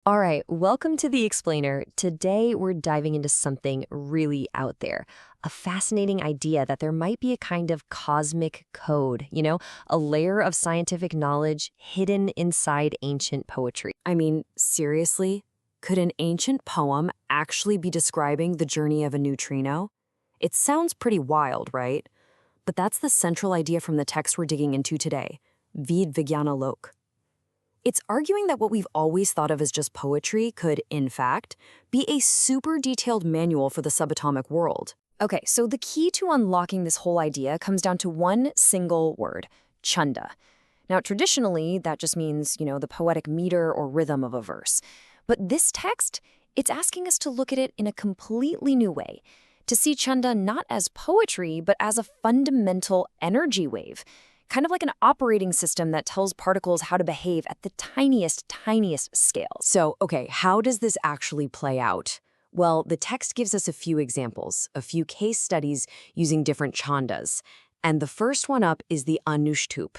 All right, welcome to The Explainer. Today, we're diving into something really out there. A fascinating idea that there might be a kind of cosmic code, a layer of scientific knowledge hidden inside ancient poetry. I mean, seriously? Could an ancient poem actually be describing the journey of a neutrino? It sounds pretty wild, right? But that's the central idea from the text we're digging into today, Vid Vigyana Lok. It's arguing that what we've always thought of as just poetry could, in fact, be a super detailed manual for the subatomic world. Okay, so the key to unlocking this whole idea comes down to one single word, chanda. Now, traditionally, that just means, the poetic meter or rhythm of a verse. But this text, it's asking us to look at it in a completely new way, to see chanda not as poetry, but as a fundamental energy wave, kind of like an operating system that tells particles how to behave at the tiniest scale. So, okay, how does this actually play out? Well, the text gives us a few examples, a few case studies using different chandas. And the first one up is the Anushtup.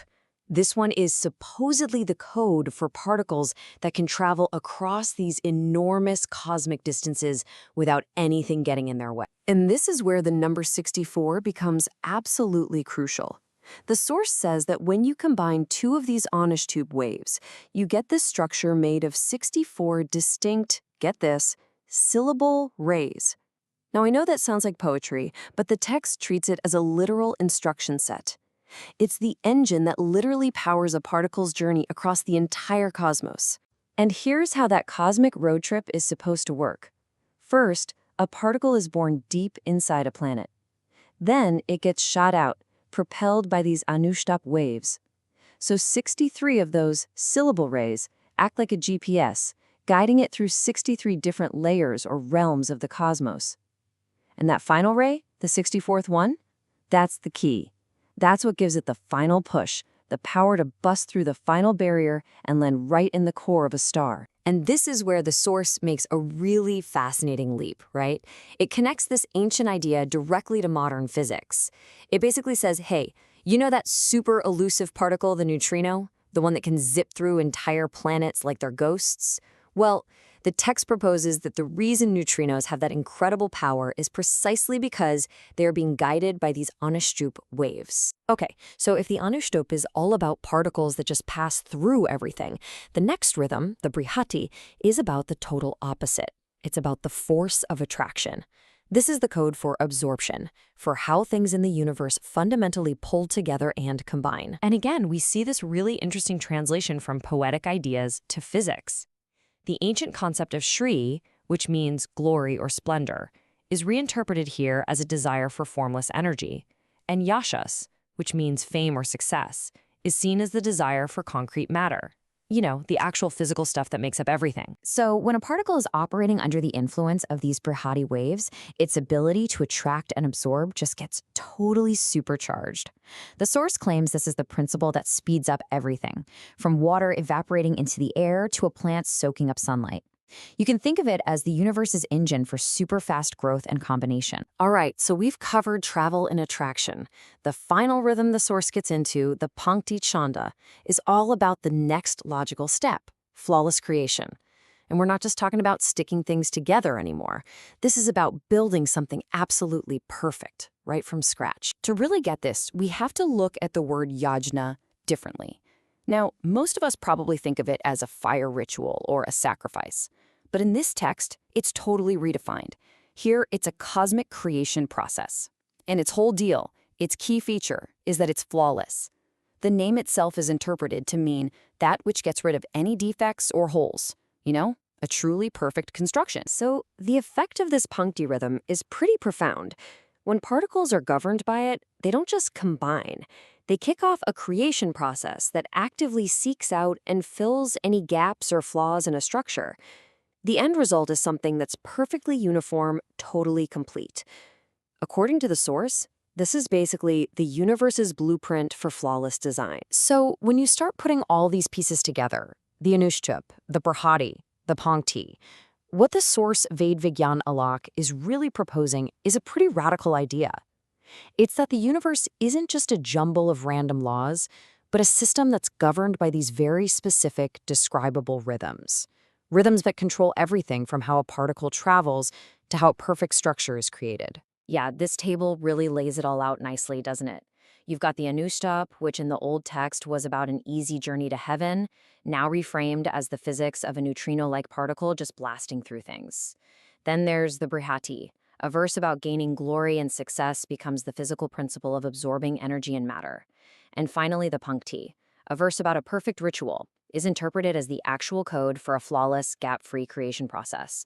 This one is supposedly the code for particles that can travel across these enormous cosmic distances without anything getting in their way. And this is where the number 64 becomes absolutely crucial. The source says that when you combine two of these Anushtup waves, you get this structure made of 64 distinct, get this, syllable rays. Now, I know that sounds like poetry, but the text treats it as a literal instruction set. It's the engine that literally powers a particle's journey across the entire cosmos. And here's how that cosmic road trip is supposed to work. First, a particle is born deep inside a planet. Then it gets shot out, propelled by these Anushtup waves. So 63 of those syllable rays act like a GPS, guiding it through 63 different layers or realms of the cosmos. And that final ray, the 64th one, that's the key. That's what gives it the final push, the power to bust through the final barrier and land right in the core of a star. And this is where the source makes a really fascinating leap, right? It connects this ancient idea directly to modern physics. It basically says, hey, you know that super elusive particle, the neutrino? The one that can zip through entire planets like they're ghosts? Well, the text proposes that the reason neutrinos have that incredible power is precisely because they are being guided by these Anushtup waves. Okay, so if the Anushtup is all about particles that just pass through everything, the next rhythm, the Brihati, is about the total opposite. It's about the force of attraction. This is the code for absorption, for how things in the universe fundamentally pull together and combine. And again, we see this really interesting translation from poetic ideas to physics. The ancient concept of SHRI, which means glory or splendor, is reinterpreted here as a desire for formless energy. And yashas, which means fame or success, is seen as the desire for concrete matter. The actual physical stuff that makes up everything. So when a particle is operating under the influence of these Brihati waves, its ability to attract and absorb just gets totally supercharged. The source claims this is the principle that speeds up everything, from water evaporating into the air to a plant soaking up sunlight. You can think of it as the universe's engine for super fast growth and combination. All right, so we've covered travel and attraction. The final rhythm the source gets into, the Pankti Chanda, is all about the next logical step, flawless creation. And we're not just talking about sticking things together anymore. This is about building something absolutely perfect, right from scratch. To really get this, we have to look at the word yajna differently. Now, most of us probably think of it as a fire ritual or a sacrifice. But in this text, it's totally redefined. Here, it's a cosmic creation process. And its whole deal, its key feature, is that it's flawless. The name itself is interpreted to mean that which gets rid of any defects or holes. A truly perfect construction. So the effect of this Pankti rhythm is pretty profound. When particles are governed by it, they don't just combine. They kick off a creation process that actively seeks out and fills any gaps or flaws in a structure. The end result is something that's perfectly uniform, totally complete. According to the source, this is basically the universe's blueprint for flawless design. So when you start putting all these pieces together, the Anushtup, the Brihati, the Pankti, what the source Vedic is really proposing is a pretty radical idea. It's that the universe isn't just a jumble of random laws, but a system that's governed by these very specific, describable rhythms. rhythms that control everything from how a particle travels to how a perfect structure is created. Yeah, this table really lays it all out nicely, doesn't it? You've got the Anushtup, which in the old text was about an easy journey to heaven, now reframed as the physics of a neutrino-like particle just blasting through things. Then there's the Brihati. A verse about gaining glory and success becomes the physical principle of absorbing energy and matter. And finally, the PANTHA. A verse about a perfect ritual is interpreted as the actual code for a flawless, gap-free creation process.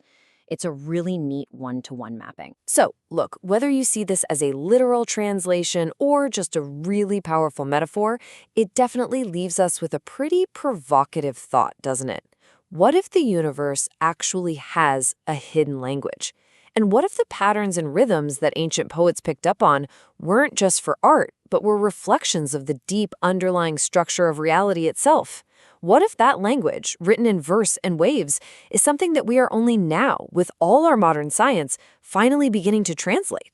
It's a really neat one-to-one mapping. So, look, whether you see this as a literal translation or just a really powerful metaphor, it definitely leaves us with a pretty provocative thought, doesn't it? What if the universe actually has a hidden language? And what if the patterns and rhythms that ancient poets picked up on weren't just for art, but were reflections of the deep underlying structure of reality itself? What if that language, written in verse and waves, is something that we are only now, with all our modern science, finally beginning to translate?